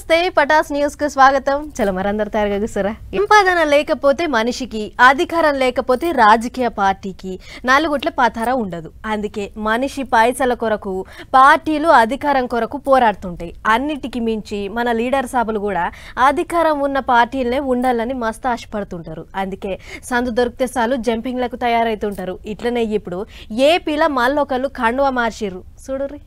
నమస్తే పటాస్ న్యూస్ కు స్వాగతం. చలో మరందరూ తయారుగా కూర్చోరా. సంపాదన లేకపోతే మనిషికి, అధికారం లేకపోతే రాజకీయ పార్టీకి నాలుగుట్ల పాతారా ఉండదు. అందుకే మనిషి పైసల కొరకు పార్టీలు అధికారం కొరకు పోరాడుతుంటాయి. అన్నిటికి మించి మన లీడర్ సాబులు కూడా అధికారం ఉన్న పార్టీలనే ఉండాలని మస్తు ఆశపడుతుంటారు. అందుకే సందు దొరికితే చాలు జంపింగ్లకు తయారైతుంటారు. ఇట్లనే ఇప్పుడు ఏపీలో మళ్ళొకళ్ళు కండువా మార్చిర్రు చూడుర్రి.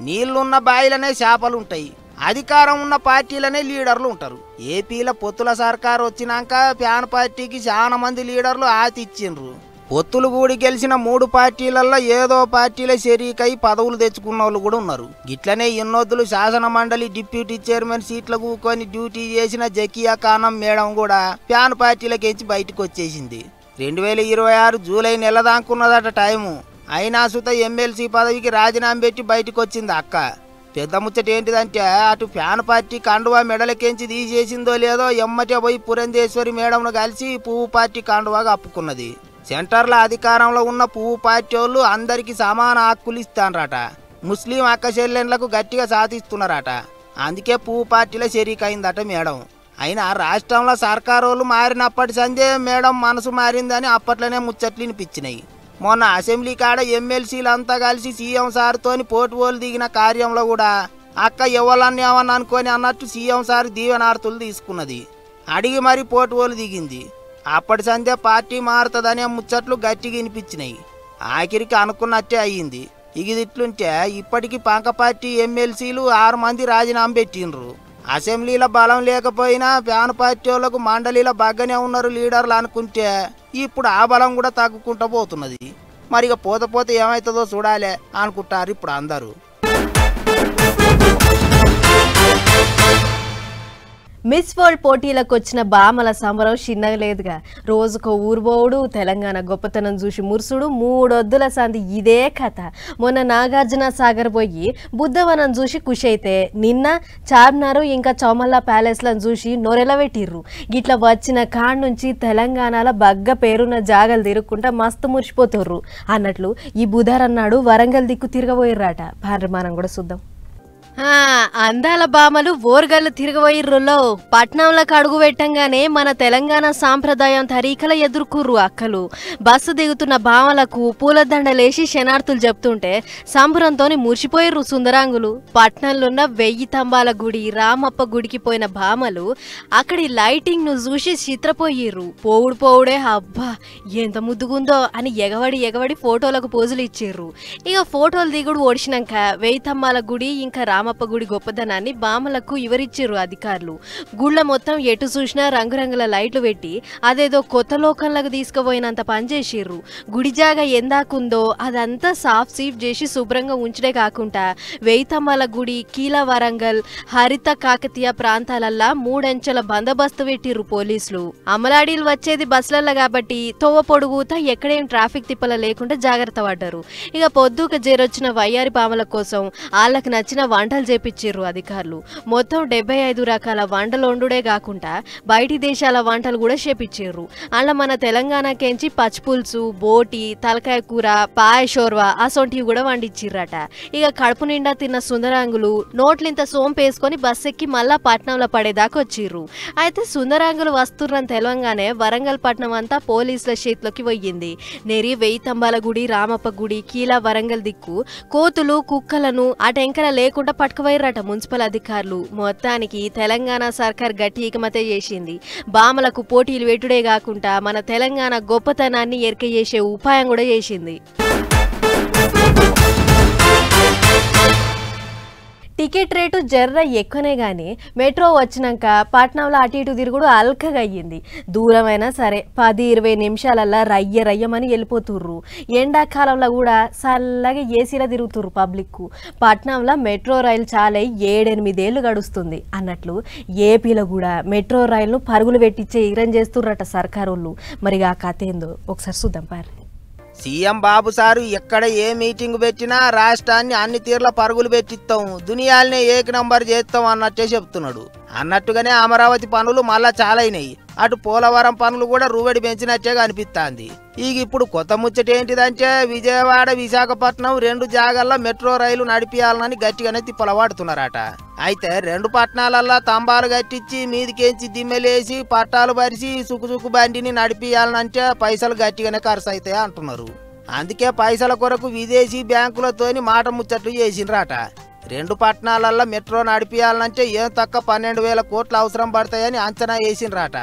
నీళ్లున్న బాయిలనే చేపలుంటాయి, అధికారం ఉన్న పార్టీలనే లీడర్లు ఉంటారు. ఏపీలో పొత్తుల సర్కారు వచ్చినాక ప్యాన్ పార్టీకి చాలా మంది లీడర్లు ఆతిచ్చిండ్రు. పొత్తులు కూడి గెలిచిన 3 పార్టీలలో ఏదో పార్టీలో షరీకై పదవులు తెచ్చుకున్న వాళ్ళు కూడా ఉన్నారు. గిట్లనే ఎన్నొద్దులు శాసన మండలి డిప్యూటీ చైర్మన్ సీట్లు కూకొని డ్యూటీ చేసిన జకియా ఖానం మేడం కూడా ప్యాన్ పార్టీలకెంచి బయటకు వచ్చేసింది. 2026 జూలై నెల దాకున్నదట టైము. అయినా సుత ఎమ్మెల్సీ పదవికి రాజీనామా పెట్టి బయటకు వచ్చింది అక్క. పెద్ద ముచ్చట ఏంటిదంటే అటు ప్యాన్ పార్టీ కండువా మెడలకెంచి తీసేసిందో లేదో ఎమ్మటే పోయి పురంధేశ్వరి మేడంను కలిసి పువ్వు పార్టీ కండువాగా అప్పుకున్నది. సెంటర్లో అధికారంలో ఉన్న పువ్వు పార్టీ వాళ్ళు అందరికీ సమాన హక్కులు ఇస్తానరట. ముస్లిం అక్క చెల్లెండ్లకు గట్టిగా సాధిస్తున్నారట. అందుకే పువ్వు పార్టీలో షరీకైందట మేడం. అయినా రాష్ట్రంలో సర్కారు వాళ్ళు మారినప్పటి సందే మేడం మనసు మారిందని అప్పట్లోనే ముచ్చట్లు వినిపించినాయి. మొన్న అసెంబ్లీ కాడ ఎమ్మెల్సీలంతా కలిసి సీఎం సార్తోని పోటువోలు దిగిన కార్యంలో కూడా అక్క ఎవరన్నా ఏమన్నా అనుకొని అన్నట్టు సీఎం సార్ దీవెనార్తులు తీసుకున్నది. అడిగి మరీ పోటువోలు దిగింది. అప్పటి సందే పార్టీ మారుతుందనే ముచ్చట్లు గట్టిగా వినిపించినాయి. ఆఖరికి అనుకున్నట్టే అయ్యింది. ఇట్లుంటే ఇప్పటికీ పంక పార్టీ ఎమ్మెల్సీలు 6 మంది రాజీనామా పెట్టిండ్రు. అసెంబ్లీలో బలం లేకపోయినా ప్యాన్ పార్టీ వాళ్ళకు మండలిలో బాగానే ఉన్నారు లీడర్లు అనుకుంటే ఇప్పుడు ఆ బలం కూడా తగ్గుకుంటూ పోతున్నది. మరిగా పోతే ఏమవుతుందో చూడాలి అనుకుంటారు ఇప్పుడు అందరూ. మిస్ వరల్డ్ పోటీలకు వచ్చిన బామల సంబరం చిన్నగా లేదుగా. రోజుకో ఊరుబోవుడు, తెలంగాణ గొప్పతనం చూసి మురుసుడు, 3 వద్దుల సంది ఇదే కథ. మొన్న నాగార్జున సాగర్ పోయి బుద్ధవనం చూసి ఖుషి అయితే నిన్న చార్మినార్ ఇంకా చౌమల్లా ప్యాలెస్లను చూసి నొరెలబెట్టిర్రు. గిట్లా వచ్చిన కాడ నుంచి తెలంగాణలో బగ్గ పేరున్న జాగలు తిరుక్కుంటా మస్తు మురిసిపోతుర్రు అన్నట్లు ఈ బుధరన్నాడు వరంగల్ దిక్కు తిరగబోయిర్రాట. మనం కూడా చూద్దాం. అందాల బామలు ఓర్గల్లు తిరగబోయిర్రులో పట్నంలకు అడుగు పెట్టంగానే మన తెలంగాణ సాంప్రదాయం తరీకల ఎదుర్కొర్రు అక్కలు. బస్సు దిగుతున్న బామలకు పూలదండలేసి శనార్థులు చెప్తుంటే సంబరంతో మురిసిపోయిర్రు సుందరాంగులు. పట్నంలోన్న 1000 స్తంభాల గుడి రామప్ప గుడికి పోయిన బామలు అక్కడి లైటింగ్ ను చూసి చిత్రపోయిర్రు. పోవుడే అబ్బా ఎంత ముద్దుగుందో అని ఎగవడి ఫోటోలకు పోజులు ఇచ్చిర్రు. ఇక ఫోటోలు దిగుడు ఓడిచినాక 1000 స్తంభాల గుడి ఇంకా రామప్ప గుడి గొప్పదనాన్ని బామలకు వివరించారు అధికారులు. గుళ్ళ మొత్తం ఎటు చూసినా రంగురంగుల లైట్లు పెట్టి అదేదో కొత్త లోకంలకు తీసుకుపోయినంత పనిచేసిర్రు. గుడి జాగా ఎందాకుందో అదంతా సాఫ్ సీఫ్ చేసి శుభ్రంగా ఉంచడే కాకుండా 1000 స్తంభాల గుడి, కీల వరంగల్, హరిత కాకతీయ ప్రాంతాలల్లా 3 అంచెల బందోబస్తు పెట్టిర్రు పోలీసులు. అమలాడీలు వచ్చేది బస్సులల్లో కాబట్టి తోవ పొడుగుతా ఎక్కడేం ట్రాఫిక్ తిప్పల లేకుండా జాగ్రత్త పడ్డారు. ఇక పొద్దుక జేరొచ్చిన వయ్యారి పాముల కోసం వాళ్ళకి నచ్చిన వంటలు చేపిచ్చిర్రు అధికారులు. మొత్తం 75 రకాల వంటలు వండుడే కాకుండా బయటి దేశాల వంటలు కూడా చేపిచ్చిర్రు. అలా మన తెలంగాణకేంచి పచ్చిపులుసు, బోటి, తలకాయ కూర, పాయషోర్వా అసొంటివి కూడా వండిచ్చిర్రట. ఇక కడుపు నిండా తిన్న సుందరాంగులు నోట్లింత సోంపేసుకొని బస్ ఎక్కి మళ్ళా పట్నంలో పడేదాకా వచ్చిర్రు. అయితే సుందరాంగులు వస్తుర్రని తెలంగాణే వరంగల్ పట్నం అంతా పోలీసుల చేతిలోకి పోయింది. నెరి 1000 స్తంభాల గుడి, రామప్ప గుడి, కీలా వరంగల్ దిక్కు కోతులు, కుక్కలను అటెంకల లేకుండా పట్టుకుపోయిర్రట మున్సిపల్ అధికారులు. మొత్తానికి తెలంగాణ సర్కార్ గట్టి ఇకమతే చేసింది. బామలకు పోటీలు వెట్టుడే కాకుండా మన తెలంగాణ గొప్పతనాన్ని ఎరక చేసే ఉపాయం కూడా చేసింది. టికెట్ రేటు జర్ర ఎక్కువనే గానీ మెట్రో వచ్చినాక పట్నంలో అటు ఇటు తిరుగుడు అల్కగా అయ్యింది. దూరమైనా సరే 10-20 నిమిషాలల్లా రయ్యమని వెళ్ళిపోతుర్రు. ఎండాకాలంలో కూడా చల్లగా ఏసీలో తిరుగుతుర్రు పబ్లిక్. పట్నంలో మెట్రో రైలు చాలై 7-8 ఏళ్ళు గడుస్తుంది అన్నట్లు ఏపీలో కూడా మెట్రో రైలును పరుగులు పెట్టించే ఇరం చేస్తుర్రట సర్కారోళ్ళు. మరి ఆ కథ ఏందో ఒకసారి చూద్దాం పారి. సీఎం బాబు సారు ఎక్కడ ఏ మీటింగ్ పెట్టినా రాష్ట్రాన్ని అన్ని తీర్ల పరుగులు పెట్టిస్తాం, దునియాలనే ఏక నంబర్ చేస్తాం అన్నట్టే చెప్తున్నాడు. అన్నట్టుగానే అమరావతి పనులు మళ్ళా చాలైనాయి. అటు పోలవరం పనులు కూడా రూవడి పెంచినట్టే కనిపిస్తాంది. ఇప్పుడు కొత్త ముచ్చట ఏంటిదంటే విజయవాడ విశాఖపట్నం 2 జాగాల్లో మెట్రో రైలు నడిపియాలని గట్టిగానే తిప్పలవాడుతున్నారట. అయితే 2 పట్టణాలల్లో తంబాలు కట్టించి మీదికేంచి దిమ్మెలేసి పట్టాలు పరిచి సుకుసుకు బండిని నడిపియాలనంటే పైసలు గట్టిగానే ఖర్చు అవుతాయి అంటున్నారు. అందుకే పైసల కొరకు విదేశీ బ్యాంకులతోని మాట ముచ్చట్లు చేసిండ్రట. 2 పట్టణాలల్లో మెట్రో నడిపియాలంటే ఏం తక్కువ 12,000 కోట్లు అవసరం పడతాయని అంచనా వేసిండ్రట.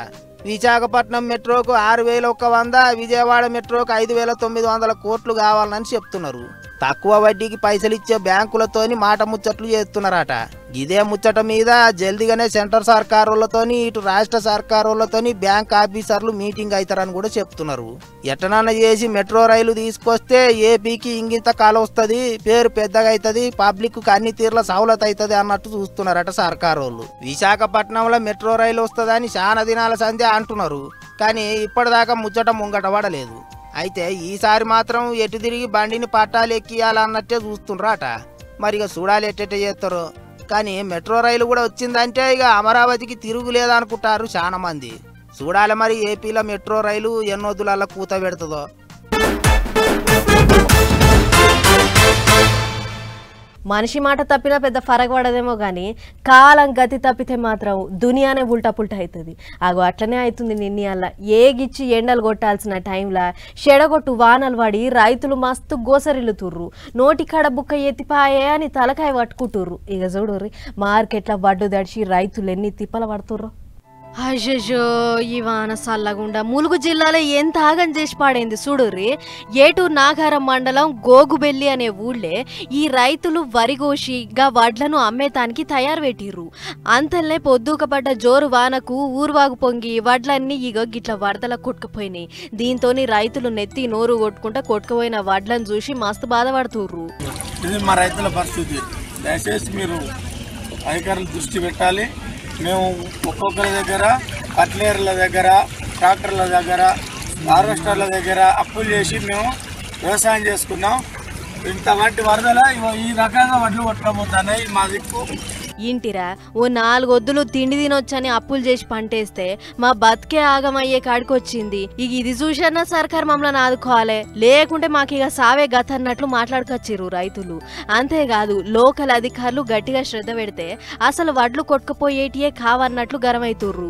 విశాఖపట్నం మెట్రోకు 6,100, విజయవాడ మెట్రోకు 5,900 కోట్లు కావాలని చెప్తున్నారు. తక్కువ వడ్డీకి పైసలు ఇచ్చే బ్యాంకులతోని మాట ముచ్చట్లు చేస్తున్నారట. ఇదే ముచ్చట మీద జల్దిగానే సెంటర్ సర్కారులతోని ఇటు రాష్ట్ర సర్కారులతోని బ్యాంక్ ఆఫీసర్లు మీటింగ్ అవుతారని కూడా చెప్తున్నారు. ఎట్టనన్నా చేసి మెట్రో రైలు తీసుకొస్తే ఏపీకి ఇంగింత కాల వస్తుంది, పేరు పెద్దగా అవుతుంది, పబ్లిక్ కు అన్ని తీర్ల సౌలత అవుతుంది అన్నట్టు చూస్తున్నారట సర్కారు వాళ్ళు. విశాఖపట్నంలో మెట్రో రైలు వస్తుందని చాలా దినాల సందే అంటున్నారు. కానీ ఇప్పటిదాకా ముచ్చట ముంగట పడలేదు. అయితే ఈసారి మాత్రం ఎటు తిరిగి బండిని పట్టాలు ఎక్కియాలన్నట్టే చూస్తుండ్రాట. మరి ఇక చూడాలి ఎట్టెట్ట చేస్తారో. కానీ మెట్రో రైలు కూడా వచ్చిందంటే ఇక అమరావతికి తిరుగులేదనుకుంటారు చాలా మంది. చూడాలి మరి ఏపీలో మెట్రో రైలు ఎన్నొద్దులల్లా కూత పెడుతుందో. మనిషి మాట తప్పినా పెద్ద ఫరక పడదేమో కానీ కాలం గతి తప్పితే మాత్రం దునియానే ఉల్టా పుల్టా అవుతుంది. అగో అట్లనే అవుతుంది. నిన్నయాల ఏగిచ్చి ఎండలు కొట్టాల్సిన టైంలో చెడగొట్టు వానలు పడి రైతులు మస్తు గోసరిల్లుతుర్రు. నోటికాడ బుక్క ఎత్తిపాయే అని తలకాయ పట్టుకుంటుర్రు. ఇక చూడుర్రి మార్కెట్ల వడ్డు దడిచి రైతులు ఎన్ని తిప్పల పడుతుర్రు. అయ్యో ఈ వాన సల్లగుండా ములుగు జిల్లాలో ఎంత ఆగం చేసి పాడైంది చూడుర్రి. ఏటూరు నాగారం మండలం గోగుబెల్లి అనే ఊళ్ళే ఈ రైతులు వరిగోషిగా వడ్లను అమ్మేతానికి తయారు పెట్టిర్రు. అంతల్నే పొద్దుకపడ్డ జోరు వానకు ఊర్వాగు పొంగి వడ్లన్నీ ఇగో గిట్ల వరదల కొట్టుకుపోయినాయి. దీంతోని రైతులు నెత్తి నోరు కొట్టుకుంటా కొట్టుకుపోయిన వడ్లను చూసి మస్తు బాధపడుతుర్రు. ఇది మా రైతుల పరిస్థితి. దయచేసి మీరు అధికారులు దృష్టి పెట్టాలి. మేము ఒక్కొక్కరి దగ్గర కట్లేర్ల దగ్గర ట్రాక్టర్ల దగ్గర హార్వెస్టర్ల దగ్గర అప్పులు చేసి మేము వ్యవసాయం చేసుకున్నాం. ఇంత వంటి వరదల ఈ రకంగా వడ్లు కొట్టుకోబోతున్నాయి మా దిక్కు. ఇంటిరా ఓ 4 వద్దులు తిండి తినొచ్చని అప్పులు చేసి పంటేస్తే మా బతికే ఆగమయ్యే కాడికి వచ్చింది. ఇక ఇది చూసన్నా సర్కార్ మమ్మల్ని ఆదుకోవాలి, లేకుంటే మాకు ఇక సావే గత అన్నట్లు మాట్లాడుకొచ్చిర్రు రైతులు. అంతేకాదు లోకల్ అధికారులు గట్టిగా శ్రద్ధ పెడితే అసలు వడ్లు కొట్టుకుపోయేటియే కావన్నట్లు గరమైతుర్రు.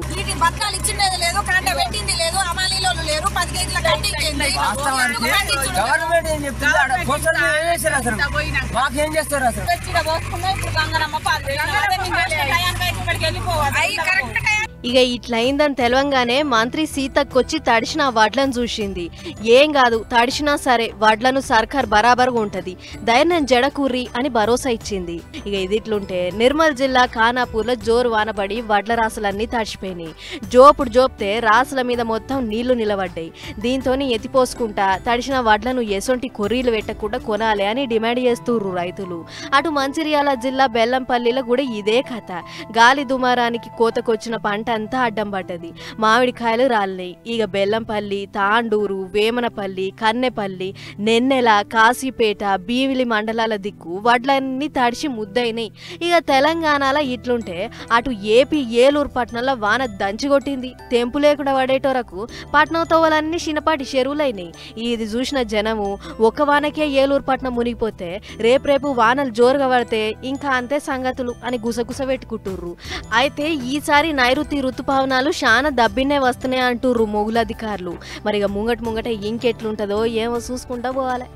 ఇక ఇట్లయిందని తెలవంగానే మంత్రి సీతక్కొచ్చి తడిసిన వడ్లను చూసింది. ఏం కాదు తడిసినా సరే వడ్లను సర్కార్ బరాబరుగా ఉంటది, ధైర్యం జడకూర్రి అని భరోసా ఇచ్చింది. ఇక ఇదిట్లుంటే నిర్మల్ జిల్లా ఖానాపూర్లో జోరు వానబడి వడ్ల రాసులన్నీ తడిచిపోయినాయి. జోపుడు జోపితే రాసుల మీద మొత్తం నీళ్లు నిలబడ్డాయి. దీంతో ఎత్తిపోసుకుంటా తడిసిన వడ్లను ఎసొంటి కొర్రీలు పెట్టకుండా కొనాలి అని డిమాండ్ చేస్తుర్రు రైతులు. అటు మంచిర్యాల జిల్లా బెల్లంపల్లిలో కూడా ఇదే కథ. గాలి దుమారానికి కోతకొచ్చిన పంట అంతా అడ్డం పడ్డది. మామిడికాయలు రాలినాయి. ఇక బెల్లంపల్లి, తాండూరు, వేమనపల్లి, కన్నెపల్లి, నెన్నెల, కాశీపేట, బీవిలి మండలాల దిక్కు వడ్లన్నీ తడిచి ముద్దయినాయి. ఇక తెలంగాణలో ఇట్లుంటే అటు ఏపీ ఏలూరు పట్టణంలో వాన దంచిగొట్టింది. తెంపు లేకుండా పడేటోరకు పట్నం తోవలన్నీ చిన్నపాటి చెరువులైనాయి. ఇది చూసిన జనము ఒక్క వానకే ఏలూరు పట్నం మునిగిపోతే రేపు వానలు జోరుగా పడితే ఇంకా అంతే సంగతులు అని గుసగుస పెట్టుకుంటుర్రు. అయితే ఈసారి నైరుతి ఋతుపవనాలు చాలా దబ్బినే వస్తున్నాయి అంటుర్రు మొగులు అధికారులు. మరి ఇక ముంగట ఇంకెట్లుంటదో ఏమో చూసుకుంటా పోవాలి.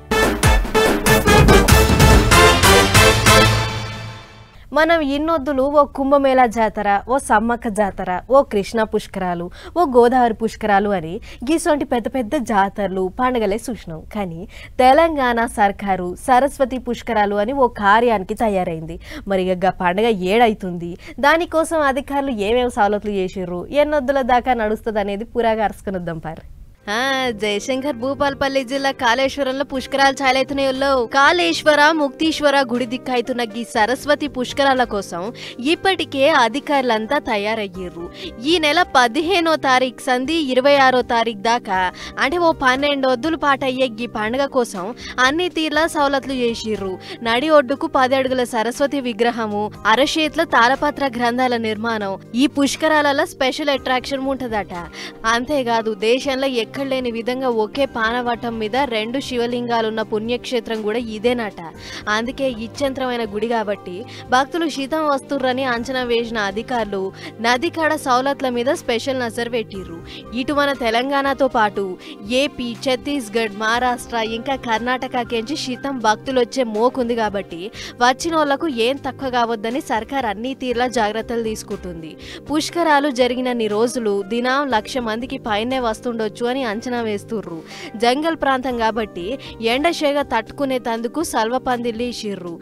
మనం ఇన్నొద్దులు ఓ కుంభమేళా జాతర, ఓ సమ్మక్క జాతర, ఓ కృష్ణ పుష్కరాలు, ఓ గోదావరి పుష్కరాలు అని గీసొంటి పెద్ద పెద్ద జాతరలు పండుగలే చూసినాం. కానీ తెలంగాణ సర్కారు సరస్వతి పుష్కరాలు అని ఓ కార్యానికి తయారైంది. మరి ఇక పండుగ ఏడైతుంది, దానికోసం అధికారులు ఏమేమి సవలతులు చేసిర్రు, ఎన్నొద్దుల దాకా నడుస్తుంది అనేది పురాగా అరుసుకునిద్దాం పారు. జయశంకర్ భూపాలపల్లి జిల్లా కాళేశ్వరంలో పుష్కరాలు చాలైతున్నాయో. కాళేశ్వర ముక్తీశ్వర గుడి దిక్కైతున్న ఈ సరస్వతి పుష్కరాల కోసం ఇప్పటికే అధికారులంతా తయారయ్యారు. ఈ నెల 15వ తారీఖు సంధి 26వ తారీఖు దాకా అంటే ఓ 12 వద్దుల పాటు అయ్యే ఈ పండుగ కోసం అన్ని తీర్ల సౌలతులు చేసిర్రు. నడి ఒడ్డుకు 10 అడుగుల సరస్వతి విగ్రహము, అరచేట్ల తాళపత్ర గ్రంథాల నిర్మాణం ఈ పుష్కరాలలో స్పెషల్ అట్రాక్షన్ ఉంటదట. అంతేకాదు దేశంలో ఎక్కడ లేని విధంగా ఒకే పానవటం మీద 2 శివలింగాలున్న పుణ్యక్షేత్రం కూడా ఇదేనట. అందుకే ఇచ్చంత్రమైన గుడి కాబట్టి భక్తులు శీతం వస్తుర్రని అంచనా వేసిన అధికారులు నది కాడ సౌలత్ల మీద స్పెషల్ నజర్ పెట్టిర్రు. ఇటు మన తెలంగాణతో పాటు ఏపీ, ఛత్తీస్గఢ్, మహారాష్ట్ర ఇంకా కర్ణాటకకేంచి శీతం భక్తులు వచ్చే మోకుంది కాబట్టి వచ్చిన వాళ్లకు ఏం తక్కువ కావద్దని సర్కార్ అన్ని తీర్ల జాగ్రత్తలు తీసుకుంటుంది. పుష్కరాలు జరిగినన్ని రోజులు దినం 1,00,000 మందికి పైనే వస్తుండొచ్చు అని అంచనా వేస్తుర్రు. జంగల్ ప్రాంతం కాబట్టి ఎండషేగ తట్టుకునే తందుకు సల్వ పందిళ్ళు ఇచ్చిర్రు.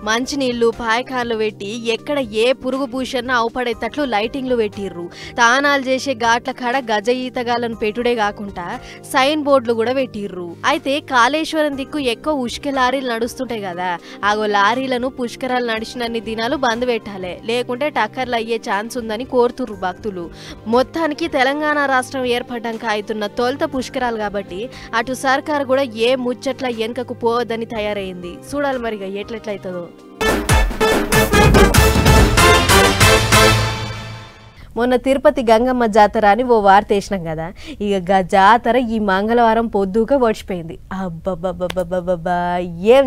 మంచినీళ్లు, పాయకాన్లు పెట్టి ఎక్కడ ఏ పురుగు భూషణ అవపడేటట్లు లైటింగ్లు పెట్టిర్రు. తానాలు చేసే ఘాట్ల కాడ గజ ఈతగాలను పెట్టుడే కాకుండా సైన్ బోర్డులు కూడా పెట్టిర్రు. అయితే కాళేశ్వరం దిక్కు ఎక్కువ ఉష్క లారీలు నడుస్తుంటాయి కదా, ఆగో లారీలను పుష్కరాలు నడిచినన్ని దినాలు బంద్ పెట్టాలి, లేకుంటే టక్కర్లు అయ్యే ఛాన్స్ ఉందని కోరుతుర్రు భక్తులు. మొత్తానికి తెలంగాణ రాష్ట్రం ఏర్పడ్డాక అవుతున్న తొలుత పుష్కరాలు కాబట్టి అటు సర్కారు కూడా ఏ ముచ్చట్ల వెనుకకు పోవద్దని తయారైంది. చూడాలి మరిగా ఎట్లెట్లయితుందో. మొన్న తిరుపతి గంగమ్మ జాతర అని ఓ వార్త వేసినాం కదా, ఇక జాతర ఈ మంగళవారం పొద్దుగా వచ్చిపోయింది. అబ్బబ్బబ్బబ్బబ్బబ్బా ఏం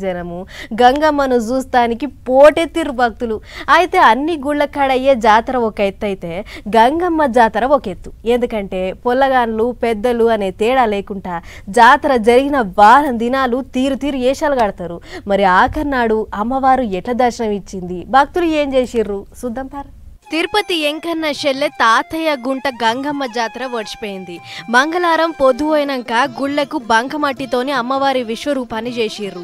జనము గంగమ్మను చూస్తానికి పోటెత్తిరు భక్తులు. అయితే అన్ని గుళ్ళ కాడ అయ్యే జాతర ఒక ఎత్తు అయితే గంగమ్మ జాతర ఒక ఎత్తు. ఎందుకంటే పొల్లగాన్లు పెద్దలు అనే తేడా లేకుండా జాతర జరిగిన వారం దినాలు తీరు ఏషాలు కడతారు. మరి ఆఖరినాడు అమ్మవారు ఎట్ల దర్శనం ఇచ్చింది, భక్తులు ఏం చేసిర్రు చూద్దాం పారు. తిరుపతి ఎంకన్న షెల్లె తాతయ్య గుంట గంగమ్మ జాతర వచ్చిపోయింది. మంగళవారం పొద్దు అయినాక గుళ్ళకు బంకమట్టితోని అమ్మవారి విశ్వరూపాన్ని చేసిర్రు.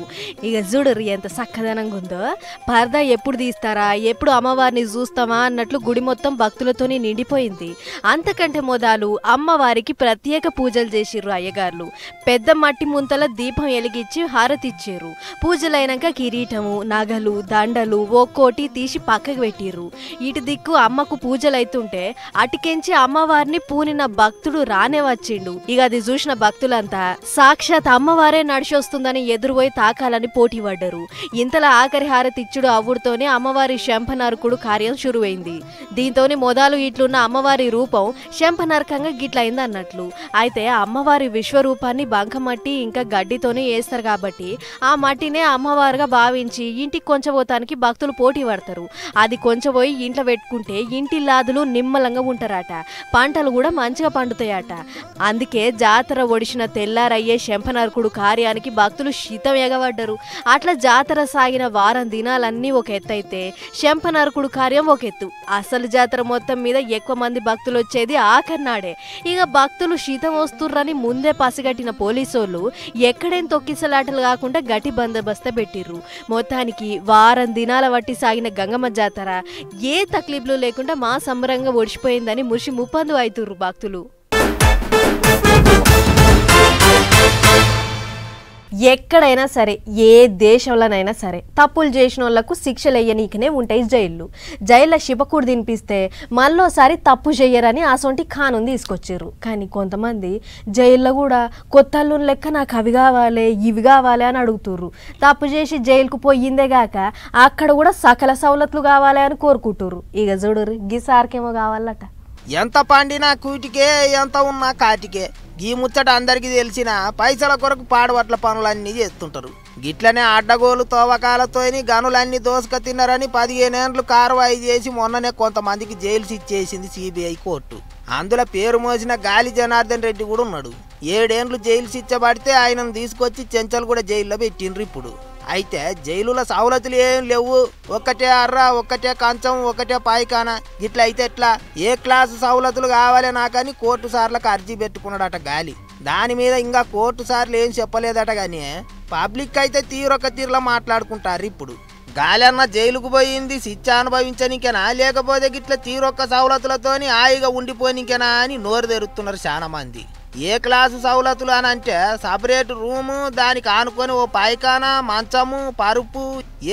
ఇక చూడరు ఎంత చక్కదనంగా ఉందో. పరదా ఎప్పుడు తీస్తారా, ఎప్పుడు అమ్మవారిని చూస్తామా అన్నట్లు గుడి మొత్తం భక్తులతోని నిండిపోయింది. అంతకంటే మొదలు అమ్మవారికి ప్రత్యేక పూజలు చేసిర్రు అయ్యగారులు. పెద్ద మట్టి ముంతల దీపం వెలిగించి హారతిచ్చారు. పూజలైనాక కిరీటము, నగలు, దండలు ఒక్కోటి తీసి పక్కకు పెట్టిర్రు. ఇటు దిక్కు అమ్మకు పూజలు అవుతుంటే అటుకెంచి అమ్మవారిని పూనిన భక్తుడు రానే వచ్చిండు. ఇక అది చూసిన భక్తులంతా సాక్షాత్ అమ్మవారే నడిచొస్తుందని ఎదురుపోయి తాకాలని పోటీ పడ్డారు. ఇంతలా ఆఖరి హారతిచ్చుడు అవ్వుడుతోనే అమ్మవారి శంఖనరకుడు కార్యం శురువైంది. దీంతోని మొదలు ఇట్లున్న అమ్మవారి రూపం శంఖనరకంగా గిట్లయింది అన్నట్లు. అయితే అమ్మవారి విశ్వరూపాన్ని బంకమట్టి ఇంకా గడ్డితోనే వేస్తారు కాబట్టి ఆ మట్టినే అమ్మవారుగా భావించి ఇంటికి కొంచెపోతానికి భక్తులు పోటీ పడతారు. అది కొంచెపోయి ఇంట్లో పెట్టుకుంటే ఇంటి లాదులు నిమ్మలంగా ఉంటారట, పంటలు కూడా మంచిగా పండుతాయట. అందుకే జాతర ఒడిసిన తెల్లారయ్యే శంఖనరకుడు కార్యానికి భక్తులు శీతం ఎగబడ్డరు. అట్లా జాతర సాగిన వారం దినాలన్నీ ఒక ఎత్తు అయితే శంఖనరకుడు కార్యం ఒక ఎత్తు. అసలు జాతర మొత్తం మీద ఎక్కువ మంది భక్తులు వచ్చేది ఆఖరినాడే. ఇక భక్తులు శీతం వస్తుర్రని ముందే పసిగట్టిన పోలీసోళ్ళు ఎక్కడేం తొక్కిసలాటలు కాకుండా గట్టి బందోబస్తు పెట్టిర్రు. మొత్తానికి వారం దినాల వట్టి సాగిన గంగమ్మ జాతర ఏ తక్లీఫ్లు లేకుండా మా సంబరంగా ఒడిచిపోయిందని ముషి ముప్పందు అవుతుర్రు భక్తులు. ఎక్కడైనా సరే ఏ దేశంలోనైనా సరే తప్పులు చేసిన వాళ్ళకు శిక్షలు వేయనీకనే ఉంటాయి జైళ్ళు. జైల్లో శిపకూడు తినిపిస్తే మళ్ళోసారి తప్పు చెయ్యరని అసొంటి ఖానుని తీసుకొచ్చారు. కానీ కొంతమంది జైల్లో కూడా కొత్త అల్లుని లెక్క నాకు అవి కావాలి ఇవి కావాలి అని అడుగుతుర్రు. తప్పు చేసి జైలుకు పోయిందే గాక అక్కడ కూడా సకల సవలతులు కావాలి అని కోరుకుంటుర్రు. ఇక చూడుర్రు గీసారికేమో కావాలట. ఎంత పండినా కూటికే, ఎంత ఉన్నా కాటికే. గీ ముచ్చట అందరికీ తెలిసిన పైసల కొరకు పాడవట్ల పనులన్నీ చేస్తుంటారు. గిట్లనే అడ్డగోలు తవ్వకాలతోని గనులన్నీ దోసుక తిన్నారని 15 ఏళ్ళు కార్వాయి చేసి మొన్ననే కొంతమందికి జైలు ఇచ్చేసింది సిబిఐ కోర్టు. అందులో పేరు మోసిన గాలి జనార్దన్ రెడ్డి కూడా ఉన్నాడు. 7 ఏళ్ళు జైలు శిక్ష పడితే ఆయనను తీసుకొచ్చి చెంచలు కూడా జైల్లో పెట్టిండ్రు ఇప్పుడు. అయితే జైలుల సవలతులు ఏం లేవు. ఒక్కటే అర్ర, ఒక్కటే కంచం, ఒక్కటే పాయికాన. ఇట్లా అయితే ఎట్లా? ఏ క్లాసు సవలతులు కావాలి నాకని కోర్టు సార్లకు అర్జీ పెట్టుకున్నాడట గాలి. దాని మీద ఇంకా కోర్టు సార్లు ఏం చెప్పలేదట. కానీ పబ్లిక్ అయితే తీరొక తీరులో మాట్లాడుకుంటారు ఇప్పుడు. గాలన్న జైలుకు పోయింది శిక్ష అనుభవించనికేనా లేకపోతే గిట్ల తీరొక్క సౌలతులతోని హాయిగా ఉండిపోనికేనా అని నోరు తెరుతున్నారు చాలా మంది. ఏ క్లాసు సౌలతులు అని అంటే సపరేట్ రూము, దానికి ఆనుకొని ఓ పాయిఖానా, మంచము, పరుపు,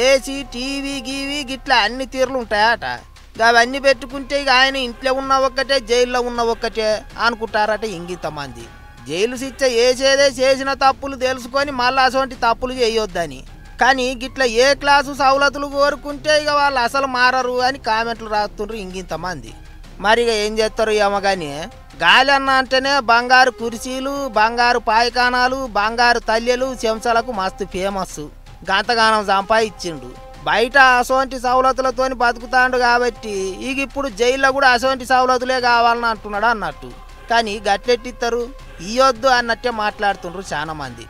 ఏసీ, టీవీ గీవీ గిట్లా అన్ని తీరులు ఉంటాయట. అవన్నీ పెట్టుకుంటే ఇక ఆయన ఇంట్లో ఉన్న ఒక్కటే జైల్లో ఉన్న ఒక్కటే అనుకుంటారట ఇంగింతమంది. జైలు శిక్ష వేసేదే చేసిన తప్పులు తెలుసుకొని మళ్ళీ అటువంటి తప్పులు చేయొద్దని. కానీ గిట్ల ఏ క్లాసు సౌలతులు కోరుకుంటే ఇక వాళ్ళు అసలు మారరు అని కామెంట్లు రాస్తుండ్రు ఇంగింతమంది. మరి ఇక ఏం చేస్తారు ఏమో కానీ గాలన్న అంటేనే బంగారు కుర్చీలు, బంగారు పాయిఖానాలు, బంగారు తల్లెలు, చెంచాలకు మస్తు ఫేమస్. గంతగానం సంపాదించిండు. బయట అసోంటి సౌలతులతోని బతుకుతాండు కాబట్టి ఇక ఇప్పుడు జైల్లో కూడా అసోంటి సౌలతులే కావాలని అంటున్నాడు అన్నట్టు. కానీ గట్లెట్టిస్తారు ఇయ్యొద్దు అన్నట్టే మాట్లాడుతుండ్రు చాలా మంది.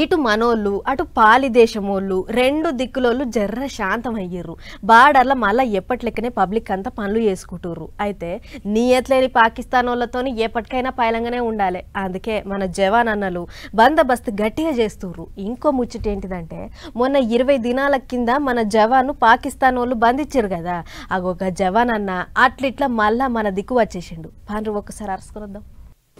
ఇటు మనోళ్ళు అటు పాలి దేశమోళ్ళు రెండు దిక్కులోళ్ళు జర్ర శాంతం అయ్యారు. బార్డర్లో మళ్ళీ ఎప్పట్లెక్కనే పబ్లిక్ అంతా పనులు చేసుకుంటుర్రు. అయితే నియత్లేని పాకిస్తాన్ వాళ్ళతోని ఎప్పటికైనా పైలంగానే ఉండాలి. అందుకే మన జవాన్ అన్నలు బందోబస్తు గట్టిగా చేస్తుర్రు. ఇంకో ముచ్చట ఏంటిదంటే మొన్న 20 దినాల కింద మన జవాను పాకిస్తాన్ వాళ్ళు బంధించారు కదా. అగొక జవాన్ అన్న అట్లిట్లా మళ్ళా మన దిక్కు వచ్చేసిండు. పాండ్రు ఒక్కసారి అరుచుకురద్దాం.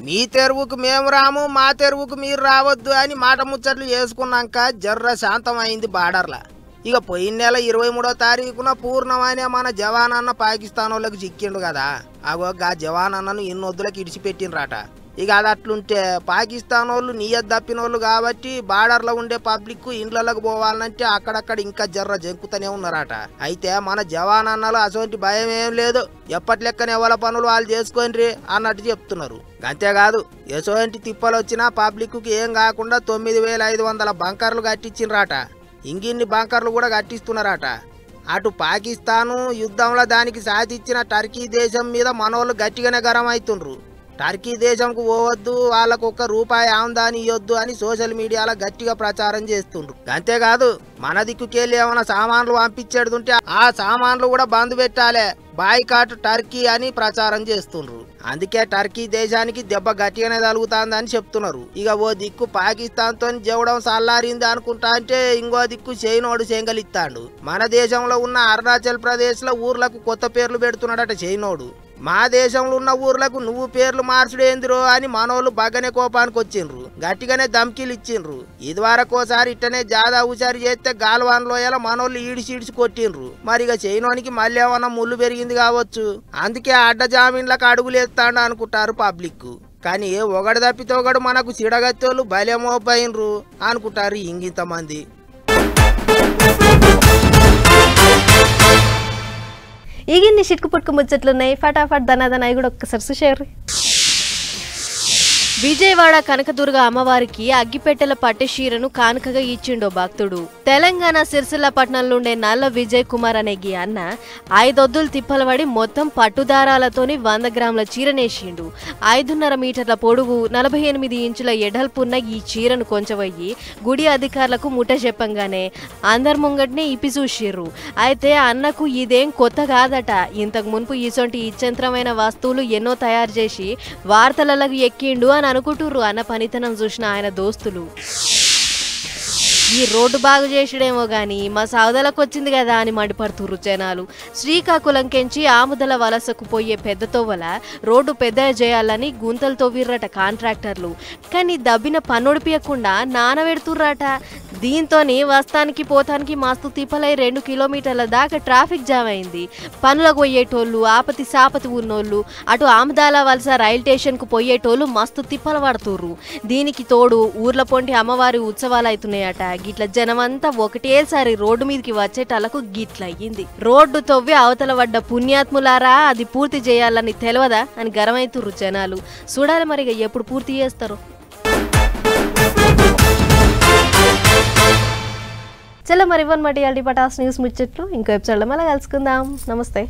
మీ తెరువుకు మేము రాము, మా తెరువుకు మీరు రావద్దు అని మాట ముచ్చట్లు చేసుకున్నాక జర్ర శాంతం అయింది బార్డర్లా. ఇక పోయిన నెల 23వ తారీఖున పూర్ణమనే మన జవాన్ అన్న పాకిస్తాన్ వాళ్ళకి చిక్కిండు కదా. అగో గా జవాన్ అన్నను ఇన్నొద్దులకు ఇడిచిపెట్టినరాట. ఇక అది అట్లుంటే పాకిస్తాన్ వాళ్ళు నియత్ తప్పిన వాళ్ళు కాబట్టి బార్డర్లో ఉండే పబ్లిక్ ఇండ్లకు పోవాలంటే అక్కడక్కడ ఇంకా జర్ర జంకుతూనే ఉన్నారట. అయితే మన జవాన్ అన్నలు అసోంటి భయం ఏం లేదు, ఎప్పట్లెక్కనే ఎవరి పనులు వాళ్ళు చేసుకోండి అన్నట్టు చెప్తున్నారు. అంతేకాదు ఎసోంటి తిప్పలు వచ్చినా పబ్లిక్కు ఏం కాకుండా 9,500 బంకర్లు కట్టించినరాట. ఇంగిన్ని బంకర్లు కూడా కట్టిస్తున్నారట. అటు పాకిస్తాను యుద్ధంలో దానికి సాధించిన టర్కీ దేశం మీద మనోళ్ళు గట్టిగానే గరం అవుతుండ్రు. టర్కీ దేశంకు పోవద్దు, వాళ్ళకు ₹1 ఆమ్దాని ఇవ్వద్దు అని సోషల్ మీడియాలో గట్టిగా ప్రచారం చేస్తుండ్రు. అంతేకాదు మన దిక్కుకెళ్ళి ఏమైనా సామాన్లు పంపించేడుతుంటే ఆ సామాన్లు కూడా బంద్ పెట్టాలి, బాయ్కాట్ టర్కీ అని ప్రచారం చేస్తుండ్రు. అందుకే టర్కీ దేశానికి దెబ్బ గట్టిగానే తగులుతుందని చెప్తున్నారు. ఇక ఓ దిక్కు పాకిస్తాన్ తో జవడం సల్లారింది అనుకుంటా అంటే ఇంకో దిక్కు చైనోడు చెంగలిస్తాడు. మన దేశంలో ఉన్న అరుణాచల్ ప్రదేశ్ లో ఊర్లకు కొత్త పేర్లు పెడుతున్నాడట చైనోడు. మా దేశంలో ఉన్న ఊర్లకు నువ్వు పేర్లు మార్చుడేందిరో అని మనోళ్ళు బగ్గనే కోపానికి వచ్చిండ్రు. గట్టిగానే ధమ్కీలు ఇచ్చిండ్రు. ఇదివరకోసారి ఇట్టనే జాదా హుషారు చేస్తే గాల్వాన్ లోయల మనోళ్ళు ఈడిసి కొట్టిండ్రు. మరి ఇక చైనోనికి మళ్ళీ ఏమన్నా ముళ్ళు పెరిగింది కావచ్చు. అందుకే అడ్డ జామీన్లకు అడుగులేస్తాడు అనుకుంటారు పబ్లిక్. కానీ ఒకడు తప్పితే ఒకడు మనకు చిడగత్తోళ్ళు బలేమోపోయినరు అనుకుంటారు ఇంగింతమంది. ఈగిన్ని చిట్కు పుట్టుకు ముచ్చట్లున్నాయి. ఫటాఫట్ దనాదనాయి కూడా ఒక్కసారి చూసేరు. విజయవాడ కనకదుర్గ అమ్మవారికి అగ్గిపెట్టెల పట్టెశీరను కానుకగా ఇచ్చిండో భక్తుడు. తెలంగాణ సిరిసిల్ల పట్టణంలో ఉండే నల్ల విజయ్ కుమార్ అనే గీ అన్న 5 ఒద్దులు తిప్పలబడి మొత్తం పట్టుదారాలతోని 100 గ్రాముల చీరనేసిండు. 5.5 మీటర్ల పొడుగు 48 ఇంచుల ఎడల్పున్న ఈ చీరను కొంచెవయ్యి గుడి అధికారులకు ముట్ట చెప్పంగానే అందరి ముంగట్నే ఇప్పి చూసిర్రు. అయితే అన్నకు ఇదేం కొత్త కాదట. ఇంతకు మునుపు ఇసొంటి ఇచ్చంత్రమైన వస్తువులు ఎన్నో తయారు చేసి వార్తలకు ఎక్కిండు అని అనుకుంటుర్రు. అన్న పనితనం చూసిన ఆయన దోస్తులు ఈ రోడ్డు బాగు చేసాడేమో గాని మా సౌదలకు వచ్చింది కదా అని మండిపడుతుర్రు జనాలు. శ్రీకాకుళం కెంచి ఆముదల వలసకు పోయే పెద్ద తోవల రోడ్డు పెద్ద చేయాలని గుంతలు తవ్విర్రట కాంట్రాక్టర్లు. కానీ దబ్బిన పన్నుడిపియకుండా నానబెడుతుర్రట. దీంతోని వస్తానికి పోతానికి మస్తు తిప్పలై 2 కిలోమీటర్ల దాకా ట్రాఫిక్ జామ్ అయింది. పనులకు పోయేటోళ్ళు, ఆపతి సాపతి ఉన్నోళ్ళు, అటు ఆముదాల వలస రైల్ స్టేషన్ కు పోయేటోళ్ళు మస్తు తిప్పలు పడుతుర్రు. దీనికి తోడు ఊర్ల పొంటి అమ్మవారి ఉత్సవాలు అవుతున్నాయట. గిట్ల జనమంతా ఒకటేసారి రోడ్డు మీదకి వచ్చేటలకు గిట్లయ్యింది. రోడ్డు తవ్వి అవతల పడ్డ పుణ్యాత్ములారా అది పూర్తి చేయాలని తెలియదా అని గరమైతుర్రు జనాలు. చూడాలి మరిగా ఎప్పుడు పూర్తి చేస్తారు. చలో మరి ఇవ్వనమాట ఇవాళ పటాస్ న్యూస్ ముచ్చట్లు. ఇంకో ఎపిసోడ్లో మళ్ళీ కలుసుకుందాం. నమస్తే.